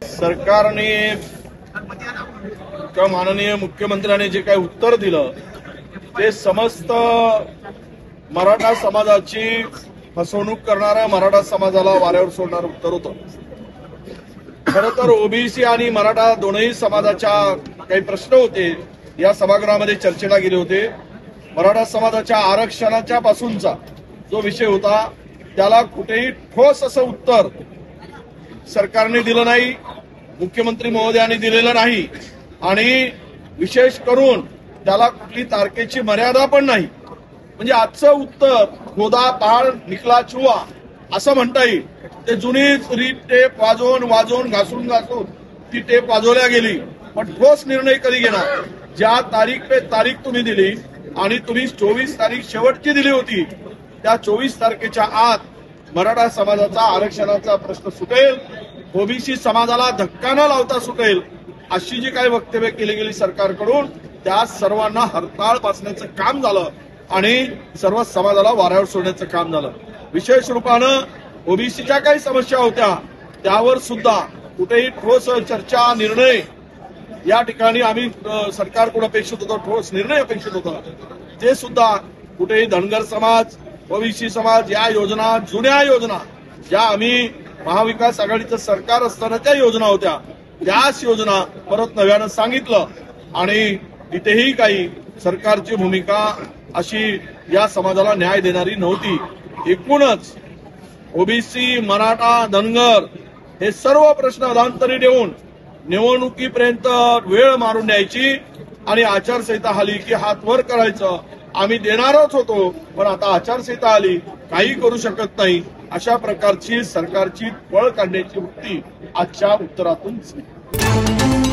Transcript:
सरकारने किंवा माननीय मुख्यमंत्र्यांनी जे काही उत्तर दिलं ते समस्त मराठा समाजाची फसवणूक करणाऱ्या मराठा समाजाला वाऱ्यावर सोडणारं उत्तर होतं। खरं तर ओबीसी आणि मराठा दोनही समाजाच्या काही प्रश्न होते, या सभागृहामध्ये चर्चेला गेले होते। मराठा समाजाच्या आरक्षणाच्या पासूनचा जो विषय होता त्याला कुठेही ठोस असं उत्तर सरकारने दिलं नाही, मुख्यमंत्री महोदयांनी दिलेलं नाही आणि विशेष करून त्याला कुठली तारखेची मर्यादा पण नाही। म्हणजे आजचं उत्तर खोदा पहाड निकला चुवा असं म्हणता येईल। ते जुनीच रीत टेप वाजवून घासून ती टेप वाजवल्या गेली, पण ठोस निर्णय कधी घेणार? ज्या तारीख पे तारीख तुम्ही दिली आणि तुम्ही 24 तारीख शेवटची दिली होती, त्या 24 तारखेच्या आत मराठा समाजाचा आरक्षणाचा प्रश्न सुटेल, ओबीसी समाजाला धक्का न लावता सुटेल, अशी जी काही वक्तव्य केली गेली सरकारकडून, त्या सर्वांना हरताळ पासण्याचं काम झालं आणि सर्व समाजाला वाऱ्यावर सोडण्याचं काम झालं। विशेष रूपानं ओबीसीच्या काही समस्या होत्या त्यावर सुद्धा कुठेही ठोस चर्चा निर्णय या ठिकाणी आम्ही सरकारकडून अपेक्षित होतो, ठोस निर्णय अपेक्षित होता, ते सुद्धा कुठेही धनगर समाज, ओबीसी समाज या योजना, जुन्या योजना ज्या आम्ही महाविकास आघाडीचं सरकार असताना त्या योजना होत्या, त्याच योजना परत नव्यानं सांगितलं आणि तिथेही काही सरकारची भूमिका अशी या समाजाला न्याय देणारी नव्हती। एकूणच ओबीसी, मराठा, धनगर हे सर्व प्रश्न अधांतरी देऊन निवडणुकीपर्यंत वेळ मारून द्यायची आणि आचारसंहिता आली की हात वर करायचं, आम्ही देणारच होतो, पण आता आचारसंहिता आली, काही करू शकत नाही, अशा प्रकारची सरकारची पळ काढण्याची वृत्ती आजच्या उत्तरातून दिसली।